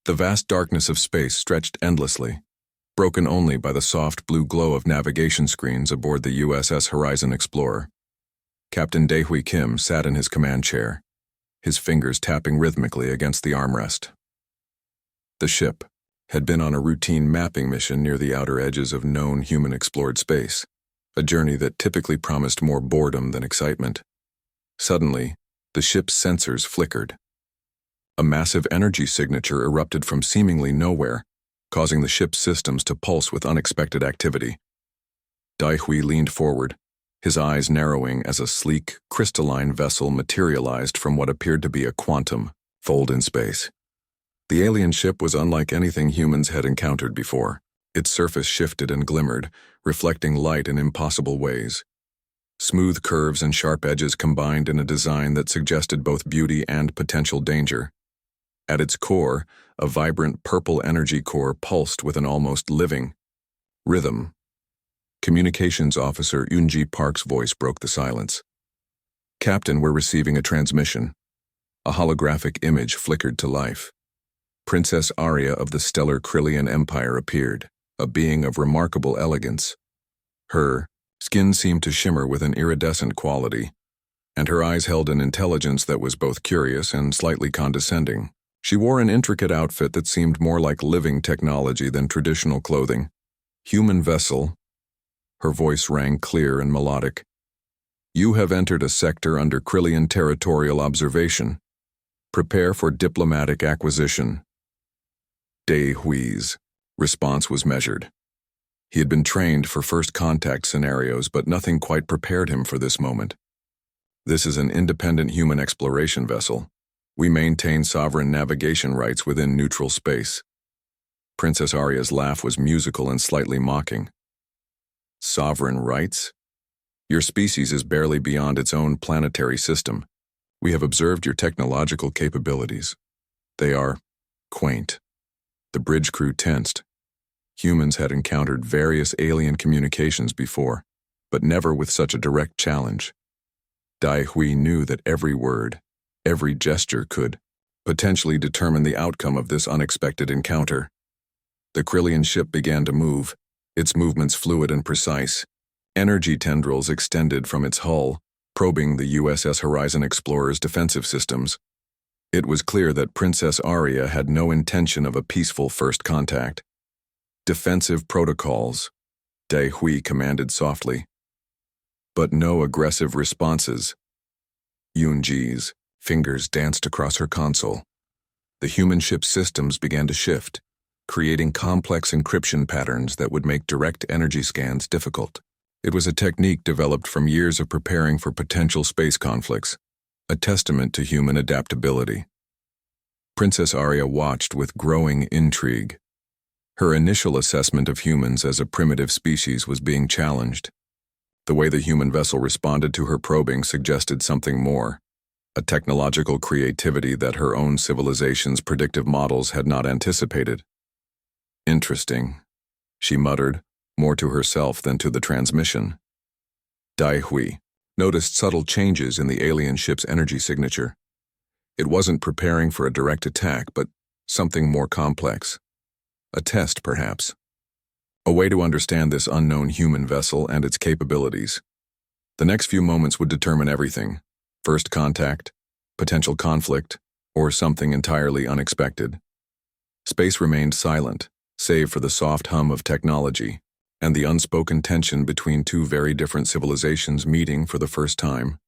The vast darkness of space stretched endlessly, broken only by the soft blue glow of navigation screens aboard the USS Horizon Explorer. Captain Daehui Kim sat in his command chair, his fingers tapping rhythmically against the armrest. The ship had been on a routine mapping mission near the outer edges of known human-explored space, a journey that typically promised more boredom than excitement. Suddenly, the ship's sensors flickered. A massive energy signature erupted from seemingly nowhere, causing the ship's systems to pulse with unexpected activity. Daehui leaned forward, his eyes narrowing as a sleek, crystalline vessel materialized from what appeared to be a quantum fold in space. The alien ship was unlike anything humans had encountered before. Its surface shifted and glimmered, reflecting light in impossible ways. Smooth curves and sharp edges combined in a design that suggested both beauty and potential danger. At its core, a vibrant purple energy core pulsed with an almost living rhythm. Communications Officer Yoonji Park's voice broke the silence. "Captain, we're receiving a transmission." A holographic image flickered to life. Princess Arya of the stellar Krillian Empire appeared, a being of remarkable elegance. Her skin seemed to shimmer with an iridescent quality, and her eyes held an intelligence that was both curious and slightly condescending. She wore an intricate outfit that seemed more like living technology than traditional clothing. "Human vessel," her voice rang clear and melodic. "You have entered a sector under Krillian territorial observation. Prepare for diplomatic acquisition." Daehui's response was measured. He had been trained for first contact scenarios, but nothing quite prepared him for this moment. "This is an independent human exploration vessel. We maintain sovereign navigation rights within neutral space." Princess Arya's laugh was musical and slightly mocking. "Sovereign rights? Your species is barely beyond its own planetary system. We have observed your technological capabilities. They are quaint." The bridge crew tensed. Humans had encountered various alien communications before, but never with such a direct challenge. Daehui knew that every word, every gesture could potentially determine the outcome of this unexpected encounter. The Krillian ship began to move, its movements fluid and precise. Energy tendrils extended from its hull, probing the USS Horizon Explorer's defensive systems. It was clear that Princess Arya had no intention of a peaceful first contact. "Defensive protocols," Daehui commanded softly. "But no aggressive responses." Yoonji's fingers danced across her console. The human ship's systems began to shift, creating complex encryption patterns that would make direct energy scans difficult. It was a technique developed from years of preparing for potential space conflicts, a testament to human adaptability. Princess Arya watched with growing intrigue. Her initial assessment of humans as a primitive species was being challenged. The way the human vessel responded to her probing suggested something more, a technological creativity that her own civilization's predictive models had not anticipated. "Interesting," she muttered, more to herself than to the transmission. Daehui noticed subtle changes in the alien ship's energy signature. It wasn't preparing for a direct attack, but something more complex. A test, perhaps. A way to understand this unknown human vessel and its capabilities. The next few moments would determine everything: first contact, potential conflict, or something entirely unexpected. Space remained silent, save for the soft hum of technology and the unspoken tension between two very different civilizations meeting for the first time.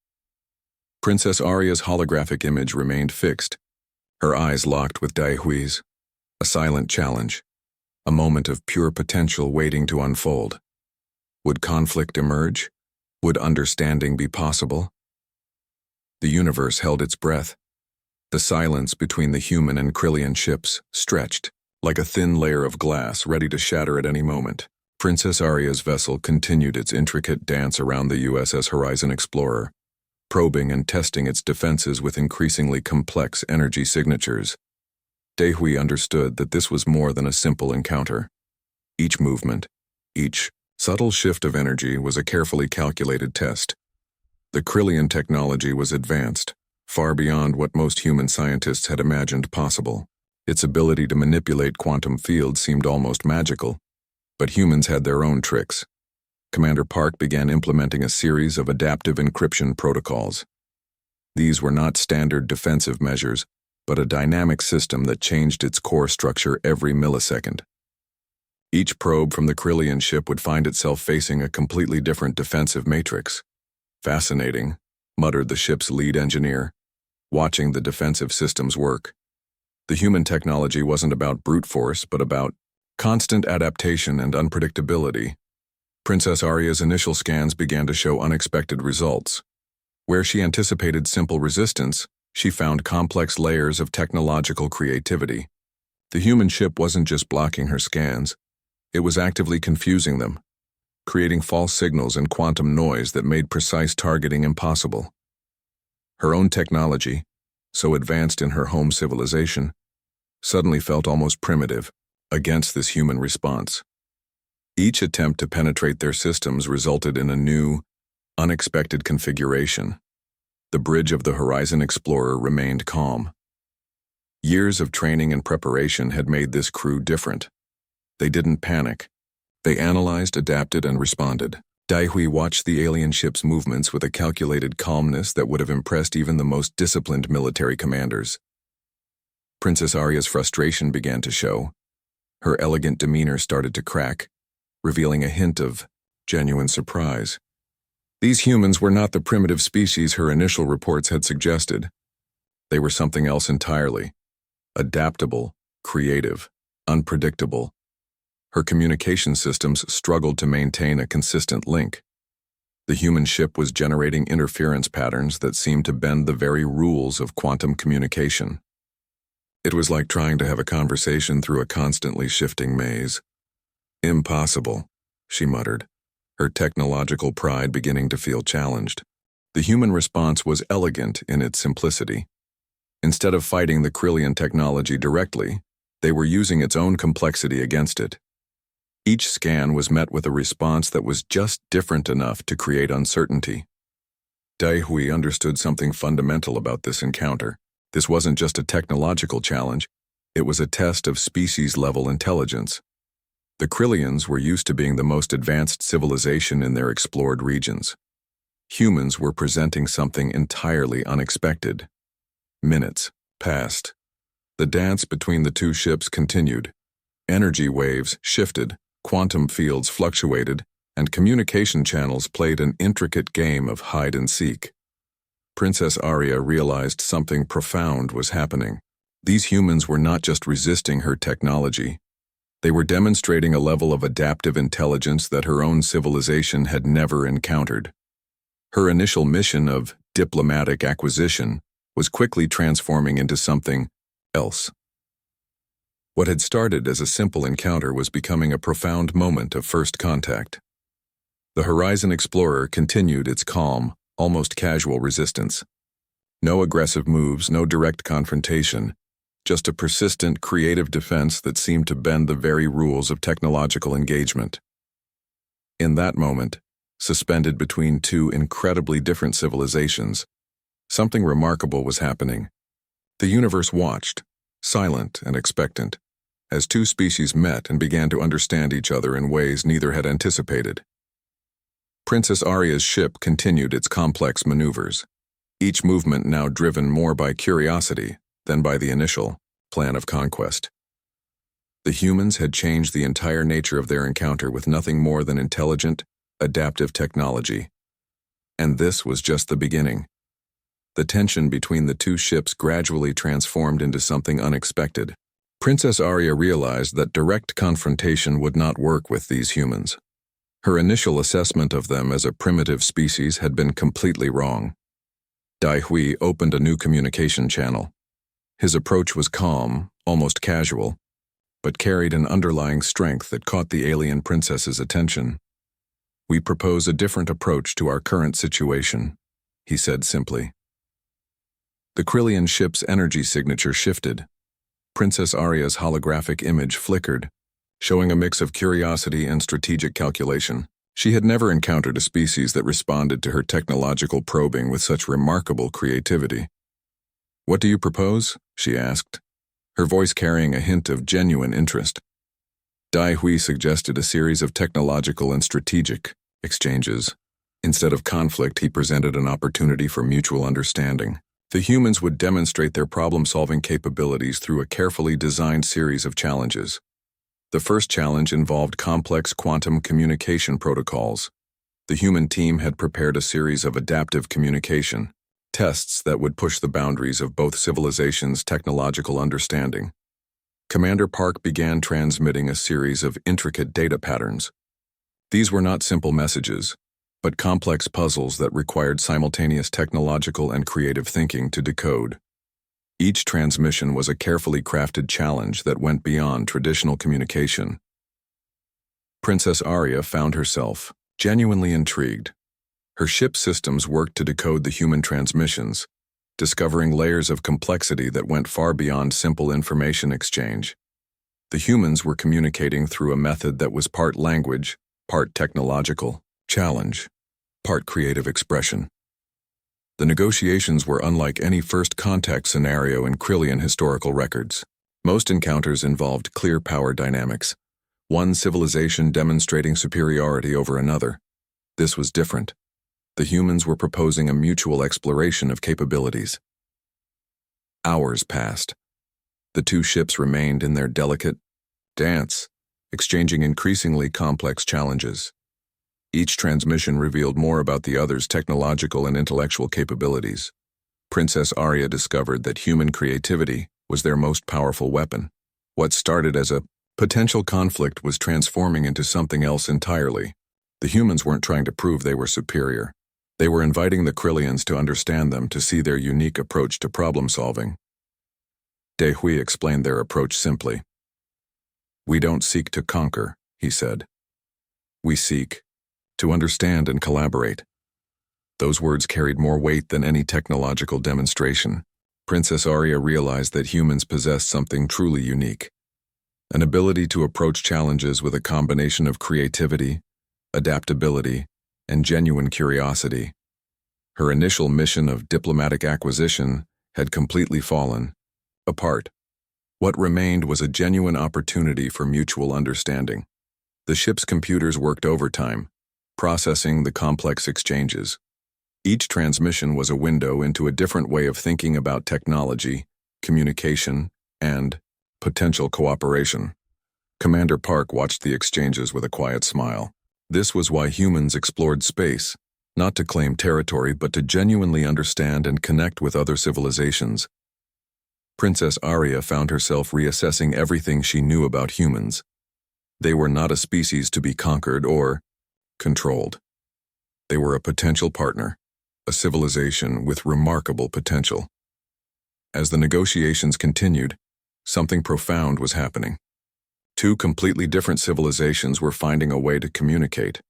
Princess Arya's holographic image remained fixed, her eyes locked with Daehui's. A silent challenge, a moment of pure potential waiting to unfold. Would conflict emerge? Would understanding be possible? The universe held its breath. The silence between the human and Krillian ships stretched, like a thin layer of glass ready to shatter at any moment. Princess Arya's vessel continued its intricate dance around the USS Horizon Explorer, probing and testing its defenses with increasingly complex energy signatures. Daehui understood that this was more than a simple encounter. Each movement, each subtle shift of energy was a carefully calculated test. The Krillian technology was advanced, far beyond what most human scientists had imagined possible. Its ability to manipulate quantum fields seemed almost magical, but humans had their own tricks. Commander Park began implementing a series of adaptive encryption protocols. These were not standard defensive measures, but a dynamic system that changed its core structure every millisecond. Each probe from the Krillian ship would find itself facing a completely different defensive matrix. Fascinating, muttered the ship's lead engineer, watching the defensive systems work. The human technology wasn't about brute force, but about constant adaptation and unpredictability. Princess Arya's initial scans began to show unexpected results. Where she anticipated simple resistance, she found complex layers of technological creativity. The human ship wasn't just blocking her scans, it was actively confusing them, creating false signals and quantum noise that made precise targeting impossible. Her own technology, so advanced in her home civilization, suddenly felt almost primitive against this human response. Each attempt to penetrate their systems resulted in a new, unexpected configuration. The bridge of the Horizon Explorer remained calm. Years of training and preparation had made this crew different. They didn't panic. They analyzed, adapted, and responded. Daihui watched the alien ship's movements with a calculated calmness that would have impressed even the most disciplined military commanders. Princess Arya's frustration began to show. Her elegant demeanor started to crack, revealing a hint of genuine surprise. These humans were not the primitive species her initial reports had suggested. They were something else entirely. Adaptable, creative, unpredictable. Her communication systems struggled to maintain a consistent link. The human ship was generating interference patterns that seemed to bend the very rules of quantum communication. It was like trying to have a conversation through a constantly shifting maze. Impossible, she muttered, her technological pride beginning to feel challenged. The human response was elegant in its simplicity. Instead of fighting the Krillian technology directly, they were using its own complexity against it. Each scan was met with a response that was just different enough to create uncertainty. Daihui understood something fundamental about this encounter. This wasn't just a technological challenge, it was a test of species-level intelligence. The Krillians were used to being the most advanced civilization in their explored regions. Humans were presenting something entirely unexpected. Minutes passed. The dance between the two ships continued. Energy waves shifted, quantum fields fluctuated, and communication channels played an intricate game of hide-and-seek. Princess Arya realized something profound was happening. These humans were not just resisting her technology. They were demonstrating a level of adaptive intelligence that her own civilization had never encountered. Her initial mission of diplomatic acquisition was quickly transforming into something else. What had started as a simple encounter was becoming a profound moment of first contact. The Horizon Explorer continued its calm, almost casual resistance. No aggressive moves, no direct confrontation, just a persistent, creative defense that seemed to bend the very rules of technological engagement. In that moment, suspended between two incredibly different civilizations, something remarkable was happening. The universe watched, silent and expectant, as two species met and began to understand each other in ways neither had anticipated. Princess Arya's ship continued its complex maneuvers, each movement now driven more by curiosity than by the initial plan of conquest. The humans had changed the entire nature of their encounter with nothing more than intelligent, adaptive technology. And this was just the beginning. The tension between the two ships gradually transformed into something unexpected. Princess Arya realized that direct confrontation would not work with these humans. Her initial assessment of them as a primitive species had been completely wrong. Daihui opened a new communication channel. His approach was calm, almost casual, but carried an underlying strength that caught the alien princess's attention. "We propose a different approach to our current situation," he said simply. The Krillian ship's energy signature shifted. Princess Arya's holographic image flickered, showing a mix of curiosity and strategic calculation. She had never encountered a species that responded to her technological probing with such remarkable creativity. "What do you propose?" she asked. her voice carrying a hint of genuine interest. Dai Hui suggested a series of technological and strategic exchanges. Instead of conflict, he presented an opportunity for mutual understanding. The humans would demonstrate their problem-solving capabilities through a carefully designed series of challenges. The first challenge involved complex quantum communication protocols. The human team had prepared a series of adaptive communication tests that would push the boundaries of both civilizations' technological understanding. Commander Park began transmitting a series of intricate data patterns. These were not simple messages, but complex puzzles that required simultaneous technological and creative thinking to decode. Each transmission was a carefully crafted challenge that went beyond traditional communication. Princess Arya found herself genuinely intrigued. Her ship's systems worked to decode the human transmissions, discovering layers of complexity that went far beyond simple information exchange. The humans were communicating through a method that was part language, part technological challenge, part creative expression. The negotiations were unlike any first contact scenario in Krillian historical records. Most encounters involved clear power dynamics, one civilization demonstrating superiority over another. This was different. The humans were proposing a mutual exploration of capabilities. Hours passed. The two ships remained in their delicate dance, exchanging increasingly complex challenges. Each transmission revealed more about the other's technological and intellectual capabilities. Princess Arya discovered that human creativity was their most powerful weapon. What started as a potential conflict was transforming into something else entirely. The humans weren't trying to prove they were superior. They were inviting the Krillians to understand them, to see their unique approach to problem-solving. Dai Hui explained their approach simply. "We don't seek to conquer," he said. "We seek to understand and collaborate." Those words carried more weight than any technological demonstration. Princess Arya realized that humans possessed something truly unique. An ability to approach challenges with a combination of creativity, adaptability, and genuine curiosity. Her initial mission of diplomatic acquisition had completely fallen apart. What remained was a genuine opportunity for mutual understanding. The ship's computers worked overtime, processing the complex exchanges. Each transmission was a window into a different way of thinking about technology, communication, and potential cooperation. Commander Park watched the exchanges with a quiet smile. This was why humans explored space, not to claim territory but to genuinely understand and connect with other civilizations. Princess Arya found herself reassessing everything she knew about humans. They were not a species to be conquered or controlled. They were a potential partner, a civilization with remarkable potential. As the negotiations continued, something profound was happening. Two completely different civilizations were finding a way to communicate,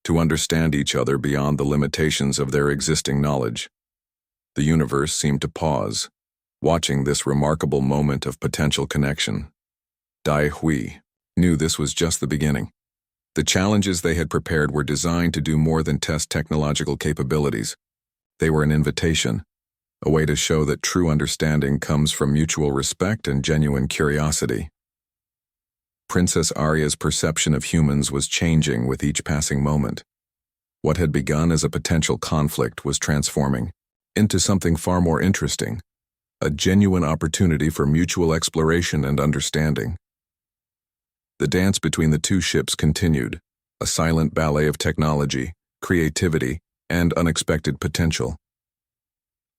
to understand each other beyond the limitations of their existing knowledge. The universe seemed to pause, watching this remarkable moment of potential connection. Dai Hui knew this was just the beginning. The challenges they had prepared were designed to do more than test technological capabilities. They were an invitation, a way to show that true understanding comes from mutual respect and genuine curiosity. Princess Arya's perception of humans was changing with each passing moment. What had begun as a potential conflict was transforming into something far more interesting, a genuine opportunity for mutual exploration and understanding. The dance between the two ships continued, a silent ballet of technology, creativity, and unexpected potential.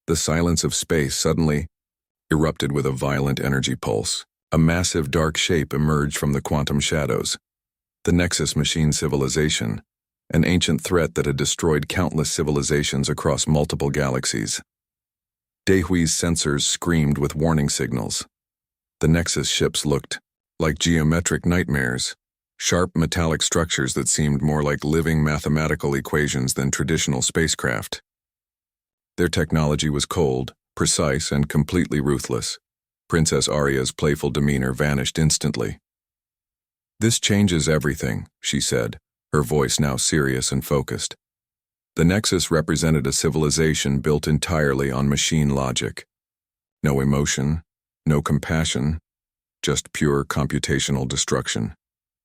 The silence of space suddenly erupted with a violent energy pulse. A massive dark shape emerged from the quantum shadows. The Nexus machine civilization, an ancient threat that had destroyed countless civilizations across multiple galaxies. Dai Hui's sensors screamed with warning signals. The Nexus ships looked like geometric nightmares, sharp metallic structures that seemed more like living mathematical equations than traditional spacecraft. Their technology was cold, precise, and completely ruthless. Princess Arya's playful demeanor vanished instantly. "This changes everything," she said, her voice now serious and focused. The Nexus represented a civilization built entirely on machine logic. No emotion, no compassion, just pure computational destruction.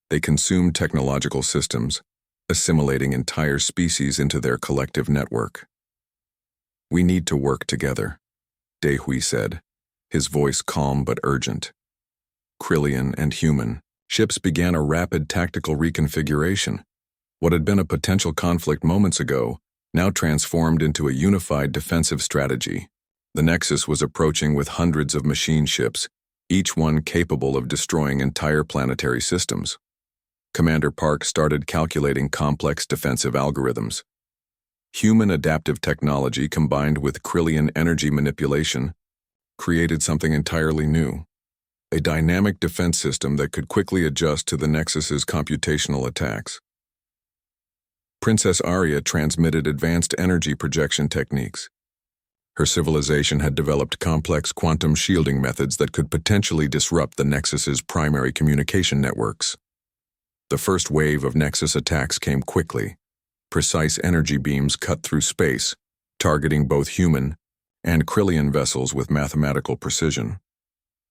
They consumed technological systems, assimilating entire species into their collective network. "We need to work together," Daehui said, his voice calm but urgent. Krillian and human ships began a rapid tactical reconfiguration. What had been a potential conflict moments ago now transformed into a unified defensive strategy. The Nexus was approaching with hundreds of machine ships, each one capable of destroying entire planetary systems. Commander Park started calculating complex defensive algorithms. Human adaptive technology combined with Krillian energy manipulation created something entirely new. A dynamic defense system that could quickly adjust to the Nexus's computational attacks. Princess Arya transmitted advanced energy projection techniques. Her civilization had developed complex quantum shielding methods that could potentially disrupt the Nexus's primary communication networks. The first wave of Nexus attacks came quickly. Precise energy beams cut through space, targeting both human and Krillian vessels with mathematical precision.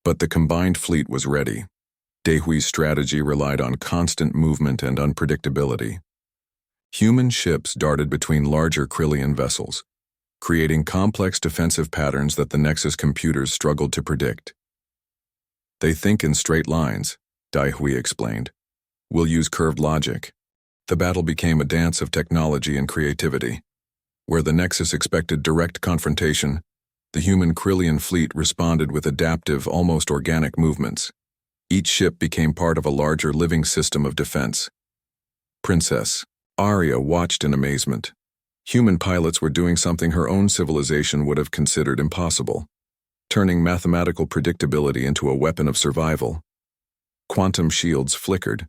But the combined fleet was ready. Daehui's strategy relied on constant movement and unpredictability. Human ships darted between larger Krillian vessels, creating complex defensive patterns that the Nexus computers struggled to predict. "They think in straight lines," Daehui explained. "We'll use curved logic." The battle became a dance of technology and creativity. Where the Nexus expected direct confrontation, the human Krillian fleet responded with adaptive, almost organic movements. Each ship became part of a larger living system of defense. Princess Arya watched in amazement. Human pilots were doing something her own civilization would have considered impossible, turning mathematical predictability into a weapon of survival. Quantum shields flickered.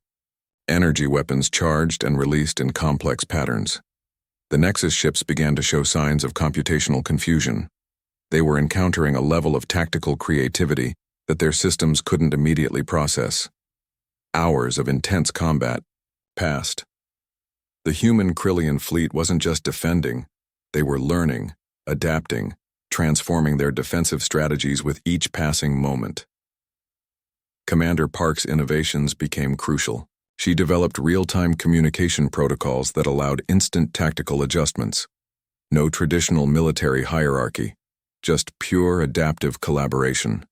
Energy weapons charged and released in complex patterns. The Nexus ships began to show signs of computational confusion. They were encountering a level of tactical creativity that their systems couldn't immediately process. Hours of intense combat passed. The human Krillian fleet wasn't just defending, they were learning, adapting, transforming their defensive strategies with each passing moment. Commander Park's innovations became crucial. She developed real-time communication protocols that allowed instant tactical adjustments. No traditional military hierarchy, just pure adaptive collaboration.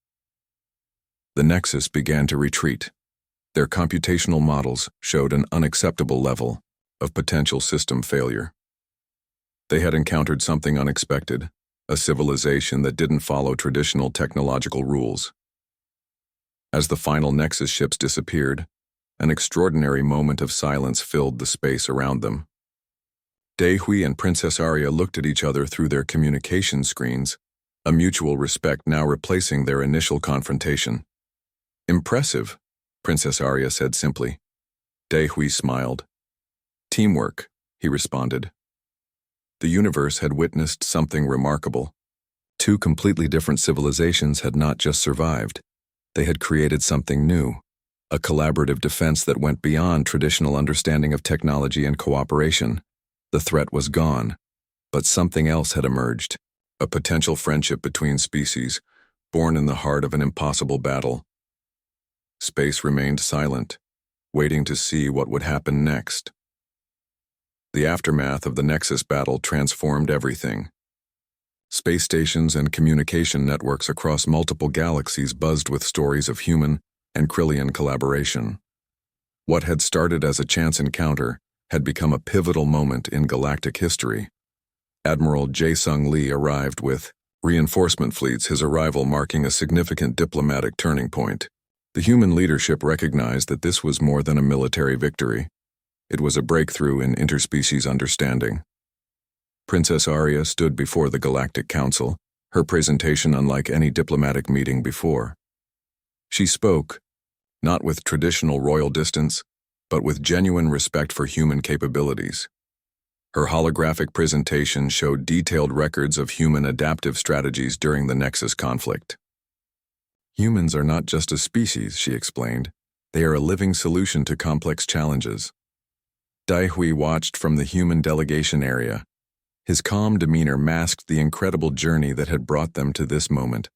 The Nexus began to retreat. Their computational models showed an unacceptable level of potential system failure. They had encountered something unexpected, a civilization that didn't follow traditional technological rules. As the final Nexus ships disappeared, an extraordinary moment of silence filled the space around them. Daehui and Princess Arya looked at each other through their communication screens, a mutual respect now replacing their initial confrontation. "Impressive," Princess Arya said simply. Daehui smiled. "Teamwork," he responded. The universe had witnessed something remarkable. Two completely different civilizations had not just survived, they had created something new, a collaborative defense that went beyond traditional understanding of technology and cooperation. The threat was gone, but something else had emerged, a potential friendship between species, born in the heart of an impossible battle. Space remained silent, waiting to see what would happen next. The aftermath of the Nexus battle transformed everything. Space stations and communication networks across multiple galaxies buzzed with stories of human and Krillian collaboration. What had started as a chance encounter had become a pivotal moment in galactic history. Admiral Jae-Sung Lee arrived with reinforcement fleets, his arrival marking a significant diplomatic turning point. The human leadership recognized that this was more than a military victory. It was a breakthrough in interspecies understanding. Princess Arya stood before the Galactic Council, her presentation unlike any diplomatic meeting before. She spoke, not with traditional royal distance, but with genuine respect for human capabilities. Her holographic presentation showed detailed records of human adaptive strategies during the Nexus conflict. "Humans are not just a species," she explained. "They are a living solution to complex challenges." Daehui watched from the human delegation area. His calm demeanor masked the incredible journey that had brought them to this moment.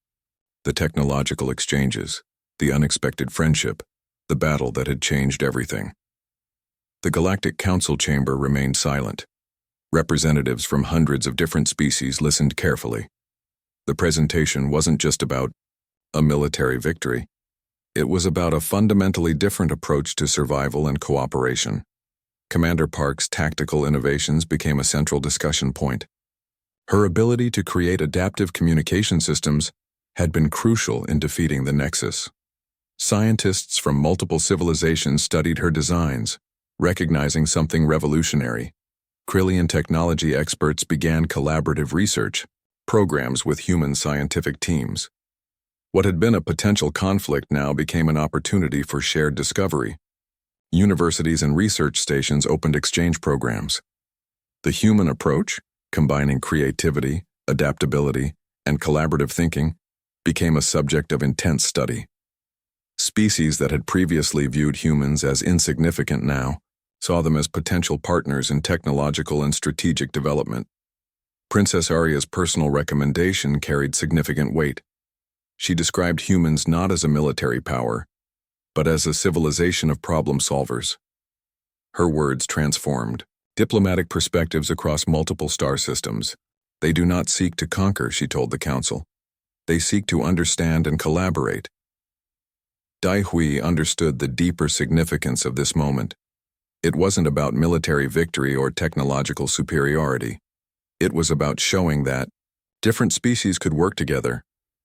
The technological exchanges, the unexpected friendship, the battle that had changed everything. The Galactic Council chamber remained silent. Representatives from hundreds of different species listened carefully. The presentation wasn't just about a military victory. It was about a fundamentally different approach to survival and cooperation. Commander Park's tactical innovations became a central discussion point. Her ability to create adaptive communication systems had been crucial in defeating the Nexus. Scientists from multiple civilizations studied her designs, recognizing something revolutionary. Krillian technology experts began collaborative research programs with human scientific teams. What had been a potential conflict now became an opportunity for shared discovery. Universities and research stations opened exchange programs. The human approach, combining creativity, adaptability, and collaborative thinking, became a subject of intense study. Species that had previously viewed humans as insignificant now saw them as potential partners in technological and strategic development. Princess Arya's personal recommendation carried significant weight. She described humans not as a military power, but as a civilization of problem solvers. Her words transformed diplomatic perspectives across multiple star systems. They do not seek to conquer, she told the council. They seek to understand and collaborate. Dai Hui understood the deeper significance of this moment. It wasn't about military victory or technological superiority. It was about showing that different species could work together,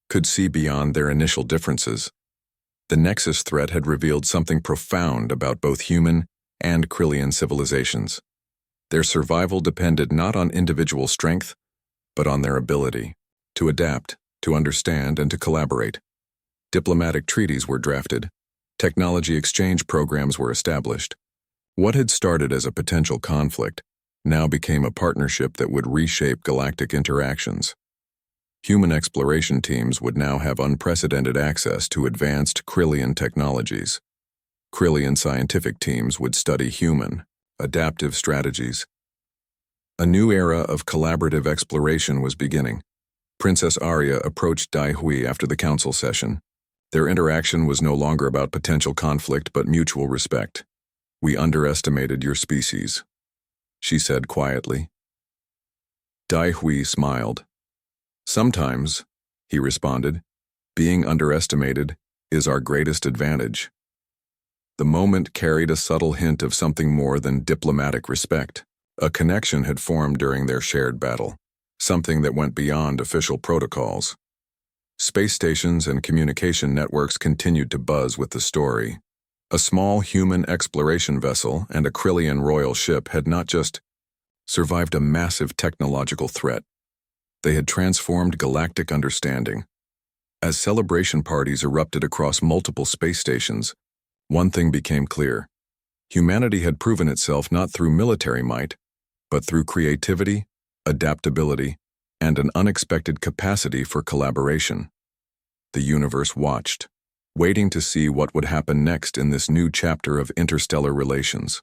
could see beyond their initial differences. The Nexus threat had revealed something profound about both human and Krillian civilizations. Their survival depended not on individual strength, but on their ability to adapt, to understand, and to collaborate. Diplomatic treaties were drafted. Technology exchange programs were established. What had started as a potential conflict now became a partnership that would reshape galactic interactions. Human exploration teams would now have unprecedented access to advanced Krillian technologies. Krillian scientific teams would study human, adaptive strategies. A new era of collaborative exploration was beginning. Princess Arya approached Dai Hui after the council session. Their interaction was no longer about potential conflict but mutual respect. "We underestimated your species," she said quietly. Dai Hui smiled. "Sometimes," he responded, "being underestimated is our greatest advantage." The moment carried a subtle hint of something more than diplomatic respect. A connection had formed during their shared battle, something that went beyond official protocols. Space stations and communication networks continued to buzz with the story. A small human exploration vessel and a Krillian royal ship had not just survived a massive technological threat. They had transformed galactic understanding. As celebration parties erupted across multiple space stations, one thing became clear. Humanity had proven itself not through military might, but through creativity, adaptability, and an unexpected capacity for collaboration. The universe watched, waiting to see what would happen next in this new chapter of interstellar relations.